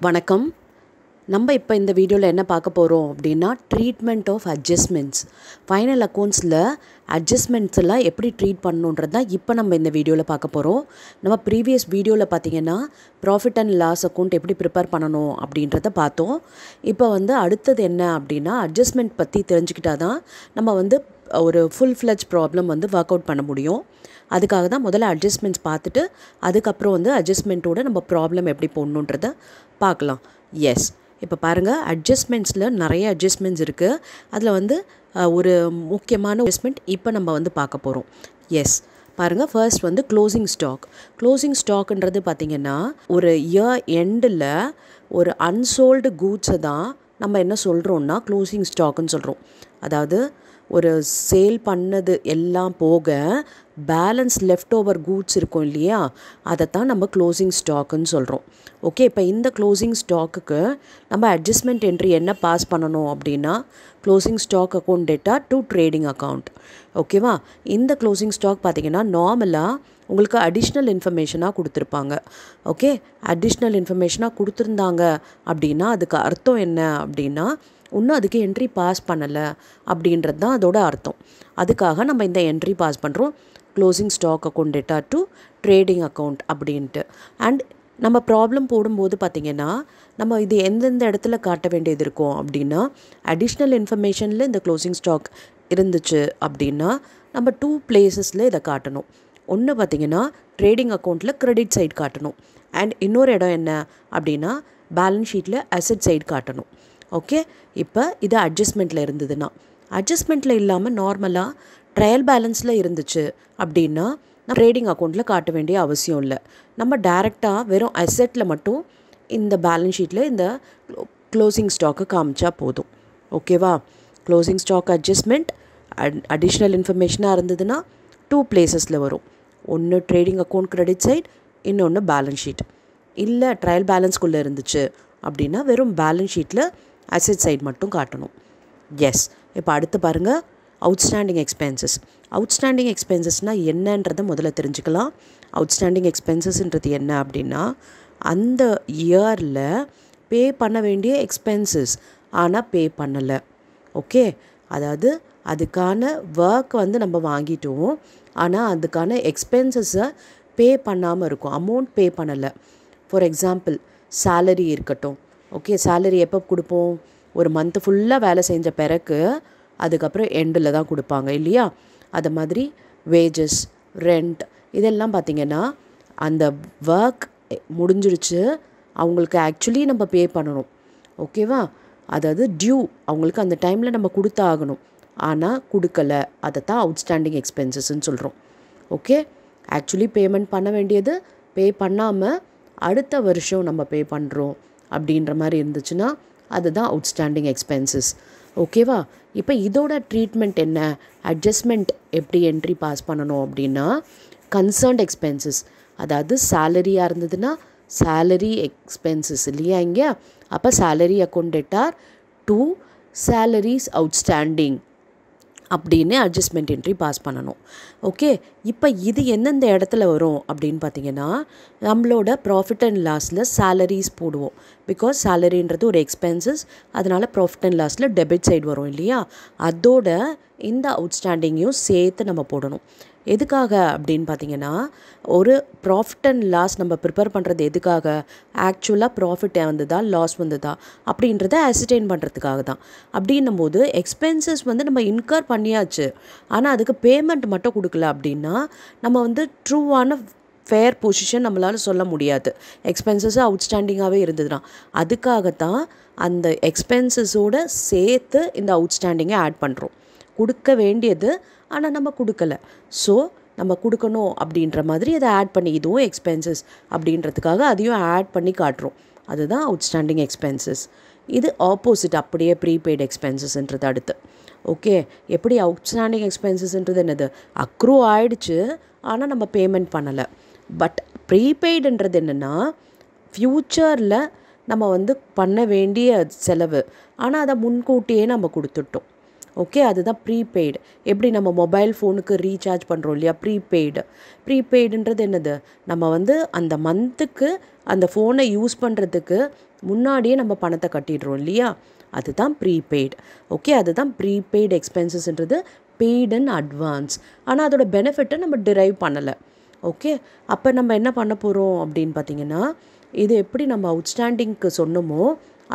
வணக்கம். நம்ம இப்போ இந்த வீடியோவில் என்ன பார்க்க போகிறோம் அப்படின்னா ட்ரீட்மெண்ட் ஆஃப் அட்ஜஸ்ட்மெண்ட்ஸ். ஃபைனல் அக்கௌண்ட்ஸில் அட்ஜஸ்ட்மெண்ட்ஸ் எல்லாம் எப்படி ட்ரீட் பண்ணணுன்றது தான் இப்போ நம்ம இந்த வீடியோவில் பார்க்க போகிறோம். நம்ம ப்ரீவியஸ் வீடியோவில் பார்த்தீங்கன்னா ப்ராஃபிட் அண்ட் லாஸ் அக்கௌண்ட் எப்படி ப்ரிப்பேர் பண்ணணும் அப்படின்றத பார்த்தோம். இப்போ அடுத்தது என்ன அப்படின்னா அட்ஜஸ்ட்மெண்ட் பற்றி தெரிஞ்சுக்கிட்டா தான் நம்ம ஒரு full fledge problem work out பண்ண முடியும். அதுக்காக தான் முதல்ல அட்ஜஸ்ட்மெண்ட்ஸ் பார்த்துட்டு அதுக்கப்புறம் அட்ஜஸ்ட்மெண்ட்டோட நம்ம ப்ராப்ளம் எப்படி போடணுன்றதை பார்க்கலாம். எஸ், இப்போ பாருங்கள், அட்ஜஸ்ட்மெண்ட்ஸில் நிறைய அட்ஜஸ்ட்மெண்ட்ஸ் இருக்குது. அதில் ஒரு முக்கியமான அட்ஜஸ்ட்மெண்ட் இப்போ நம்ம பார்க்க போகிறோம். எஸ், பாருங்கள், ஃபர்ஸ்ட் க்ளோசிங் ஸ்டாக். க்ளோசிங் ஸ்டாக்ன்றது பார்த்திங்கன்னா ஒரு இயர் எண்டில் ஒரு அன்சோல்டு கூட்ஸை தான் நம்ம என்ன சொல்கிறோன்னா க்ளோசிங் ஸ்டாக்குன்னு சொல்கிறோம். அதாவது ஒரு சேல் பண்ணது எல்லாம் போக பேலன்ஸ் லெஃப்ட் ஓவர் கூட்ஸ் இருக்கும் இல்லையா, அதை தான் நம்ம க்ளோசிங் ஸ்டாக்குன்னு சொல்கிறோம். ஓகே, இப்போ இந்த க்ளோசிங் ஸ்டாக்குக்கு நம்ம அட்ஜஸ்ட்மெண்ட் என்ட்ரி என்ன பாஸ் பண்ணணும் அப்படின்னா closing stock account data to trading account. ஓகேவா? இந்த க்ளோசிங் ஸ்டாக் பார்த்திங்கன்னா நார்மலாக உங்களுக்கு அடிஷ்னல் இன்ஃபர்மேஷனாக கொடுத்துருப்பாங்க. ஓகே, அடிஷ்னல் இன்ஃபர்மேஷனாக கொடுத்துருந்தாங்க அப்படின்னா அதுக்கு அர்த்தம் என்ன அப்படின்னா இன்னும் அதுக்கு என்ட்ரி பாஸ் பண்ணலை அப்படின்றது தான் அதோட அர்த்தம். அதுக்காக நம்ம இந்த என்ட்ரி பாஸ் பண்ணுறோம், closing stock account data to trading account அப்படின்ட்டு. அண்ட் நம்ம ப்ராப்ளம் போடும்போது பார்த்திங்கன்னா நம்ம இது எந்தெந்த இடத்துல காட்ட வேண்டியது இருக்கும் அப்படின்னா அடிஷ்னல் இன்ஃபர்மேஷனில் இந்த க்ளோசிங் ஸ்டாக் இருந்துச்சு அப்படின்னா நம்ம 2 பிளேசஸில் இதை காட்டணும். ஒன்று பார்த்திங்கன்னா ட்ரேடிங் அக்கௌண்ட்டில் கிரெடிட் சைடு காட்டணும். அண்ட் இன்னொரு இடம் என்ன அப்படின்னா பேலன்ஸ் ஷீட்டில் அசெட் சைடு காட்டணும். ஓகே, இப்போ இது அட்ஜஸ்ட்மெண்ட்டில் இருந்ததுன்னா, அட்ஜஸ்ட்மெண்ட்டில் இல்லாமல் நார்மலாக ட்ரையல் பேலன்ஸில் இருந்துச்சு அப்படின்னா நம்ம ட்ரேடிங் அக்கௌண்ட்டில் காட்ட வேண்டிய அவசியம் இல்லை. நம்ம டைரெக்டாக வெறும் அசெட்டில் மட்டும் இந்த பேலன்ஸ் ஷீட்டில் இந்த க்ளோசிங் ஸ்டாக்கை காமிச்சா போதும். ஓகேவா? க்ளோசிங் ஸ்டாக் அட்ஜஸ்ட்மெண்ட் அடிஷ்னல் இன்ஃபர்மேஷனாக இருந்ததுன்னா 2 பிளேசஸில் வரும். ஒன்று ட்ரேடிங் அக்கௌண்ட் கிரெடிட் சைட், இன்னொன்று பேலன்ஸ் ஷீட். இல்லை ட்ரையல் பேலன்ஸ்குள்ளே இருந்துச்சு அப்படின்னா வெறும் பேலன்ஸ் ஷீட்டில் அசெட் சைட் மட்டும் காட்டணும். எஸ், இப்போ அடுத்து பாருங்கள், அவுட்ஸ்டாண்டிங் எக்ஸ்பென்சஸ். அவுட்ஸ்டாண்டிங் எக்ஸ்பென்சஸ்னால் என்னன்றதை முதல்ல தெரிஞ்சுக்கலாம். அவுட்ஸ்டாண்டிங் எக்ஸ்பென்சஸ்ன்றது என்ன அப்படின்னா அந்த இயரில் பே பண்ண வேண்டிய எக்ஸ்பென்சஸ் ஆனால் பே பண்ணலை. ஓகே, அதாவது அதுக்கான ஒர்க் நம்ம வாங்கிட்டோம், ஆனால் அதுக்கான எக்ஸ்பென்சஸை பே பண்ணாமல் இருக்கும், அமௌண்ட் பே பண்ணலை. ஃபார் எக்ஸாம்பிள் சேலரி இருக்கட்டும். ஓகே, சேலரி எப்போ கொடுப்போம்? ஒரு மந்த்து ஃபுல்லாக வேலை செஞ்ச பிறகு அதுக்கப்புறம் எண்டில் தான் கொடுப்பாங்க இல்லையா? அது மாதிரி வேஜஸ், ரெண்ட், இதெல்லாம் பார்த்திங்கன்னா அந்த ஒர்க் முடிஞ்சிருச்சு, அவங்களுக்கு ஆக்சுவலி நம்ம பே பண்ணணும். ஓகேவா? அதாவது டியூ அவங்களுக்கு அந்த டைமில் நம்ம கொடுத்தாகணும், ஆனால் கொடுக்கலை, அதை தான் அவுட்ஸ்டாண்டிங் எக்ஸ்பென்சஸ்ன்னு சொல்கிறோம். ஓகே, ஆக்சுவலி பேமெண்ட் பண்ண வேண்டியது பே பண்ணாமல் அடுத்த வருஷம் நம்ம பே பண்ணுறோம் அப்படின்ற மாதிரி இருந்துச்சுன்னா அதுதான் அவுட்ஸ்டாண்டிங் எக்ஸ்பென்சஸ். ஓகேவா? இப்போ இதோட ட்ரீட்மெண்ட் என்ன, அட்ஜஸ்ட்மெண்ட் எப்படி என்ட்ரி பாஸ் பண்ணணும் அப்படின்னா கன்சர்ன்ட் எக்ஸ்பென்சஸ், அதாவது சேலரியாக இருந்ததுன்னா சேலரி எக்ஸ்பென்சஸ் இல்லையா இங்கே, அப்போ salary account data to salaries outstanding அப்படின்னு அட்ஜஸ்ட்மெண்ட் என்ட்ரி பாஸ் பண்ணணும். ஓகே, இப்போ இது எந்தெந்த இடத்துல வரும் அப்படின்னு பார்த்தீங்கன்னா நம்மளோட ப்ராஃபிட் அண்ட் லாஸில் சேலரிஸ் போடுவோம். பிகாஸ் சேலரின்றது ஒரு எக்ஸ்பென்சஸ், அதனால் ப்ராஃபிட் அண்ட் லாஸில் டெபிட் சைடு வரும் இல்லையா, அதோட இந்த அவுட்ஸ்டாண்டிங்கையும் சேர்த்து நம்ம போடணும். எதுக்காக அப்படின்னு பார்த்தீங்கன்னா ஒரு ப்ராஃபிட் அண்ட் லாஸ் நம்ம ப்ரிப்பேர் பண்ணுறது எதுக்காக, ஆக்சுவலாக ப்ராஃபிட் வந்ததா லாஸ் வந்ததா அப்படின்றத அசிஸ்டெயின் பண்ணுறதுக்காக தான். அப்படின்னும் போது எக்ஸ்பென்சஸ் நம்ம இன்கர் பண்ணியாச்சு, ஆனால் அதுக்கு பேமெண்ட் மட்டும் கொடுக்கல அப்படின்னா நம்ம ட்ரூவான ஃபேர் பொசிஷன் நம்மளால் சொல்ல முடியாது. எக்ஸ்பென்சஸ் அவுட்ஸ்டாண்டிங்காகவே இருந்ததுன்னா அதுக்காகத்தான் அந்த எக்ஸ்பென்சஸோடு சேர்த்து இந்த அவுட்ஸ்டாண்டிங்கை ஆட் பண்ணுறோம். கொடுக்க வேண்டியது ஆனால் நம்ம கொடுக்கல, ஸோ நம்ம கொடுக்கணும் அப்படின்ற மாதிரி அதை ஆட் பண்ணி இதுவும் எக்ஸ்பென்சஸ் அப்படின்றதுக்காக அதையும் ஆட் பண்ணி காட்டுறோம். அதுதான் அவுட்ஸ்டாண்டிங் எக்ஸ்பென்சஸ். இது ஆப்போசிட், அப்படியே ப்ரீபெய்டு எக்ஸ்பென்சஸ்ன்றது அடுத்து. ஓகே, எப்படி அவுட்ஸ்டாண்டிங் எக்ஸ்பென்சஸ்ன்றது என்னது, அக்ரூ ஆயிடுச்சு ஆனால் நம்ம பேமெண்ட் பண்ணலை. பட் ப்ரீபெய்டுன்றது என்னென்னா ஃப்யூச்சரில் நம்ம பண்ண வேண்டிய செலவு, ஆனால் அதை முன்கூட்டியே நம்ம கொடுத்துட்டோம். ஓகே, அதுதான் ப்ரீபெய்டு. எப்படி நம்ம மொபைல் ஃபோனுக்கு ரீசார்ஜ் பண்ணுறோம் இல்லையா, ப்ரீபெய்டுன்றது என்னது, நம்ம அந்த மந்த்துக்கு அந்த ஃபோனை யூஸ் பண்ணுறதுக்கு முன்னாடியே நம்ம பணத்தை கட்டிடுறோம் இல்லையா, அதுதான் ப்ரீபெய்டு. ஓகே, அதுதான் ப்ரீபெய்டு எக்ஸ்பென்சஸ்ன்றது பெய்டு இன் அட்வான்ஸ். ஆனால் அதோட பெனிஃபிட்டை நம்ம டிரைவ் பண்ணலை. ஓகே, அப்போ நம்ம என்ன பண்ண போகிறோம் அப்படின்னு பார்த்தீங்கன்னா, இது எப்படி நம்ம அவுட்ஸ்டாண்டிங்க்கு சொன்னோமோ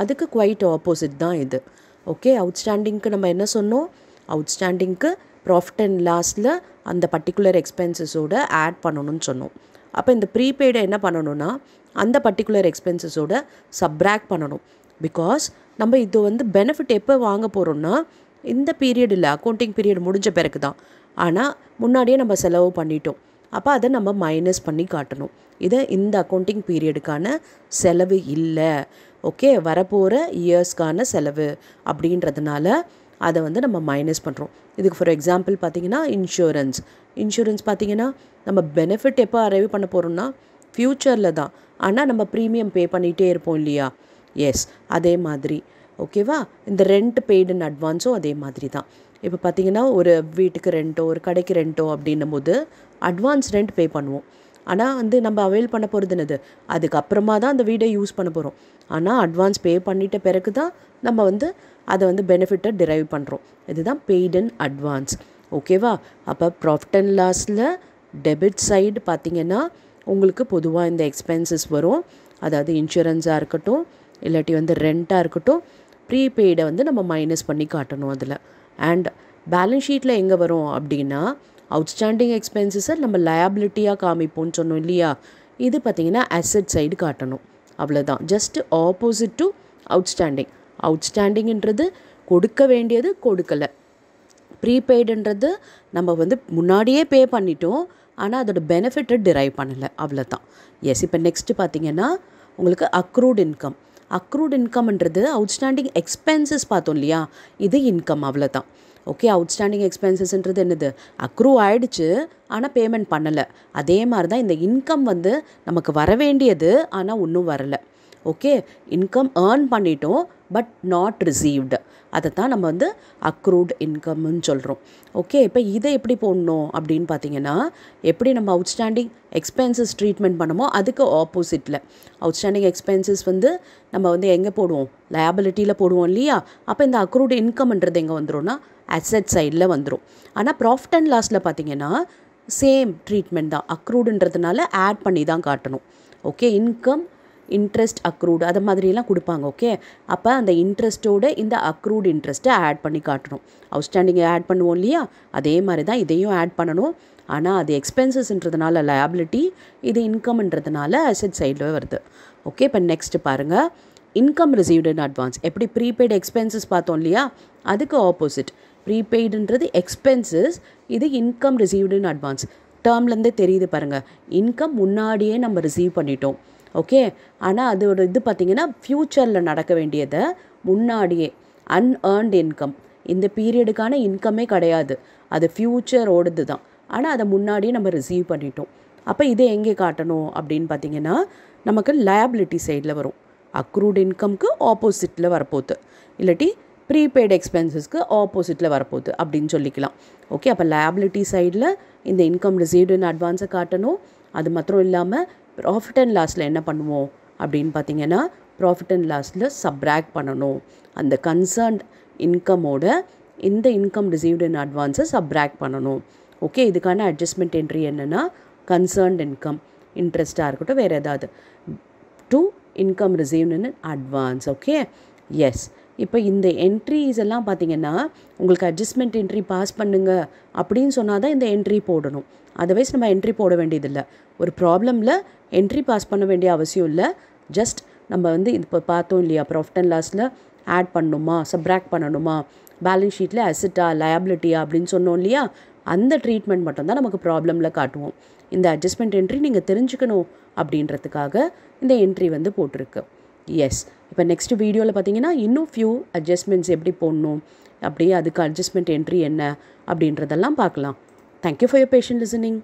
அதுக்கு குவைட் ஆப்போசிட் தான் இது. ஓகே, அவுட்ஸ்டாண்டிங்க்கு நம்ம என்ன சொன்னோம், அவுட்ஸ்டாண்டிங்க்கு ப்ராஃபிட் அண்ட் லாஸில் அந்த பர்டிகுலர் எக்ஸ்பென்சஸோடு ஆட் பண்ணணும்னு சொன்னோம். அப்போ இந்த ப்ரீபெய்டை என்ன பண்ணணும்னா அந்த பர்டிகுலர் எக்ஸ்பென்சஸோடு சப்ராக்ட் பண்ணணும். பிகாஸ் நம்ம இது வந்து பெனிஃபிட் எப்போ வாங்க போகிறோம்னா இந்த பீரியட் இல்லை, அக்கௌண்டிங் பீரியட் முடிஞ்ச பிறகு தான். ஆனால் முன்னாடியே நம்ம செலவு பண்ணிட்டோம். அப்போ அதை நம்ம மைனஸ் பண்ணி காட்டணும். இது இந்த அக்கௌண்டிங் பீரியடுக்கான செலவு இல்லை. ஓகே, வரப்போகிற இயர்ஸ்க்கான செலவு அப்படின்றதுனால அதை வந்து நம்ம மைனஸ் பண்ணுறோம். இதுக்கு ஃபார் எக்ஸாம்பிள் பார்த்திங்கன்னா இன்சூரன்ஸ் பார்த்திங்கன்னா நம்ம பெனிஃபிட் எப்போ அரைவ் பண்ண போகிறோம்னா ஃப்யூச்சரில் தான். ஆனால் நம்ம ப்ரீமியம் பே பண்ணிகிட்டே இருப்போம் இல்லையா. எஸ், அதே மாதிரி. ஓகேவா, இந்த ரெண்ட் பெய்டு இன் அட்வான்ஸும் அதே மாதிரி தான். இப்போ பார்த்திங்கன்னா ஒரு வீட்டுக்கு ரெண்ட்டோ ஒரு கடைக்கு ரெண்ட்டோ அப்படின்னும் போது அட்வான்ஸ் ரெண்ட் பே பண்ணுவோம். ஆனால் வந்து நம்ம அவைல் பண்ண போகிறது என்னது, அதுக்கப்புறமா தான் அந்த வீடை யூஸ் பண்ண போகிறோம். ஆனால் அட்வான்ஸ் பே பண்ணிட்ட பிறகு தான் நம்ம வந்து அதை வந்து பெனிஃபிட்டை டிரைவ் பண்ணுறோம். இதுதான் பெய்டு இன் அட்வான்ஸ். ஓகேவா, அப்போ ப்ராஃபிட் அண்ட் லாஸில் டெபிட் சைடு பார்த்திங்கன்னா உங்களுக்கு பொதுவாக இந்த எக்ஸ்பென்சஸ் வரும். அதாவது இன்சூரன்ஸாக இருக்கட்டும், இல்லாட்டி வந்து ரெண்ட்டாக இருக்கட்டும், ப்ரீபெய்டை வந்து நம்ம மைனஸ் பண்ணி காட்டணும் அதில். அண்ட் பேலன்ஸ் ஷீட்டில் எங்கே வரும் அப்படின்னா அவுட்ஸ்டாண்டிங் எக்ஸ்பென்சஸை நம்ம லயபிலிட்டியாக காமிப்போம்னு சொன்னோம் இல்லையா. இது பார்த்திங்கன்னா அசெட் சைடு காட்டணும். அவ்வளோதான், ஜஸ்ட் ஆப்போசிட் டு அவுட்ஸ்டாண்டிங்ன்றது கொடுக்க வேண்டியது கொடுக்கலை. ப்ரீபெய்டுன்றது நம்ம வந்து முன்னாடியே பே பண்ணிட்டோம், ஆனால் அதோட பெனிஃபிட்டை டிரைவ் பண்ணலை. அவ்வளோதான். எஸ், இப்போ நெக்ஸ்ட்டு பார்த்திங்கன்னா உங்களுக்கு அக்ரூட் இன்கம்ன்றது அவுட்ஸ்டாண்டிங் எக்ஸ்பென்சஸ் பார்த்தோம் இல்லையா, இது இன்கம். அவ்வளோதான். ஓகே, அவுட்ஸ்டாண்டிங் எக்ஸ்பென்சஸ்ன்றது என்னது, அக்ரூ ஆகிடுச்சு ஆனால் பேமெண்ட் பண்ணலை. அதே மாதிரி தான் இந்த இன்கம் வந்து நமக்கு வர வேண்டியது ஆனால் இன்னும் வரலை. ஓகே, இன்கம் ஏர்ன் பண்ணிட்டோம் பட் நாட் ரிசீவ்டு. அதை தான் நம்ம வந்து அக்ரூட் இன்கம்னு சொல்கிறோம். ஓகே, இப்போ இதை எப்படி போடணும் அப்படின்னு பார்த்தீங்கன்னா, எப்படி நம்ம அவுட்ஸ்டாண்டிங் எக்ஸ்பென்சஸ் ட்ரீட்மெண்ட் பண்ணமோ அதுக்கு ஆப்போசிட்டில் அவுட்ஸ்டாண்டிங் எக்ஸ்பென்சஸ் வந்து நம்ம வந்து எங்கே போடுவோம், லயபிலிட்டியில் போடுவோம் இல்லையா. அப்போ இந்த அக்ரூட் இன்கம்ன்றது எங்கே வந்துடும்னா அசெட் சைடில் வந்துடும். ஆனால் ப்ராஃபிட் அண்ட் லாஸில் பார்த்தீங்கன்னா சேம் ட்ரீட்மெண்ட் தான். அக்ரூடுன்றதுனால ஆட் பண்ணி தான் காட்டணும். ஓகே, இன்கம், இன்ட்ரெஸ்ட், அக்ரூடு அது மாதிரிலாம் கொடுப்பாங்க. ஓகே, அப்போ அந்த இன்ட்ரெஸ்ட்டோட இந்த அக்ரூட் இன்ட்ரெஸ்ட்டை ஆட் பண்ணி காட்டணும். அவுட்ஸ்டாண்டிங்கை ஆட் பண்ணுவோம் இல்லையா, அதே மாதிரி தான் இதையும் ஆட் பண்ணணும். ஆனால் அது எக்ஸ்பென்சஸ்ன்றதுனால லயபிலிட்டி, இது இன்கம்ன்றதுனால அசெட் சைடில் வருது. ஓகே, இப்போ நெக்ஸ்ட்டு பாருங்கள், இன்கம் ரிசீவ்டு இன் அட்வான்ஸ். எப்படி ப்ரீபெய்டு எக்ஸ்பென்சஸ் பார்த்தோம் இல்லையா, அதுக்கு ஆப்போசிட். ப்ரீபெய்டுன்றது எக்ஸ்பென்சஸ், இது இன்கம் ரிசீவ்டு இன் அட்வான்ஸ். டேர்ம்லேருந்தே தெரியுது பாருங்கள், இன்கம் முன்னாடியே நம்ம ரிசீவ் பண்ணிட்டோம். ஓகே, ஆனால் அதோட இது பார்த்திங்கன்னா ஃப்யூச்சரில் நடக்க வேண்டியதை முன்னாடியே அன்ஏர்ன்டு இன்கம், இந்த பீரியடுக்கான இன்கமே கிடையாது, அது ஃப்யூச்சரோடது தான். ஆனால் அதை முன்னாடியே நம்ம ரிசீவ் பண்ணிட்டோம். அப்போ இதை எங்கே காட்டணும் அப்படின்னு பார்த்திங்கன்னா நமக்கு லயபிலிட்டி சைடில் வரும். அக்ரூட் இன்கம்க்கு ஆப்போசிட்டில் வரப்போகுது, இல்லாட்டி ப்ரீபெய்டு எக்ஸ்பென்சஸ்க்கு ஆப்போசிட்டில் வரப்போகுது அப்படின்னு சொல்லிக்கலாம். ஓகே, அப்போ லயபிலிட்டி சைடில் இந்த இன்கம் ரிசீவ்டு இன் அட்வான்ஸை காட்டணும். அது மாத்திரம் இல்லாமல் ப்ராஃபிட் அண்ட் லாஸில் என்ன பண்ணுவோம் அப்படின்னு பார்த்தீங்கன்னா ப்ராஃபிட் அண்ட் லாஸில் சப்ராக்ட் பண்ணணும். அந்த கன்சர்ன்ட் இன்கமோட இந்த இன்கம் ரிசீவ்டு இன் அட்வான்ஸை சப்ராக்ட் பண்ணணும். ஓகே, இதுக்கான அட்ஜஸ்ட்மெண்ட் என்ட்ரி என்னென்னா கன்சர்ன்ட் இன்கம், இன்ட்ரெஸ்ட்டாக இருக்கட்டும் வேறு ஏதாவது, to income received in advance. Okay, yes. இப்போ இந்த என்ட்ரிஸ் எல்லாம் பார்த்திங்கன்னா உங்களுக்கு அட்ஜஸ்ட்மெண்ட் என்ட்ரி பாஸ் பண்ணுங்க அப்படின்னு சொன்னால் தான் இந்த என்ட்ரி போடணும். அதர்வைஸ் நம்ம என்ட்ரி போட வேண்டியதில்லை. ஒரு ப்ராப்ளமில் என்ட்ரி பாஸ் பண்ண வேண்டிய அவசியம் இல்லை. ஜஸ்ட் நம்ம வந்து இப்போ பார்த்தோம் இல்லையா, ப்ராஃபிட் அண்ட் லாஸில் ஆட் பண்ணணுமா, சப்ராக்ட் பண்ணணுமா, பேலன்ஸ் ஷீட்டில் அசெட்டா லயபிலிட்டியா அப்படின்னு சொன்னோம் இல்லையா, அந்த ட்ரீட்மெண்ட் மட்டும்தான் நமக்கு ப்ராப்ளமில் காட்டுவோம். இந்த அட்ஜஸ்ட்மெண்ட் என்ட்ரி நீங்கள் தெரிஞ்சுக்கணும் அப்படின்றதுக்காக இந்த என்ட்ரி வந்து போட்டிருக்கு. எஸ், இப்போ நெக்ஸ்ட் வீடியோவில் பார்த்தீங்கன்னா இன்னும் ஃபியூ அட்ஜஸ்ட்மெண்ட்ஸ் எப்படி போடணும், அப்படியே அதுக்கு அட்ஜஸ்ட்மெண்ட் என்ட்ரி என்ன அப்படின்றதெல்லாம் பார்க்கலாம். Thank you for your patient listening.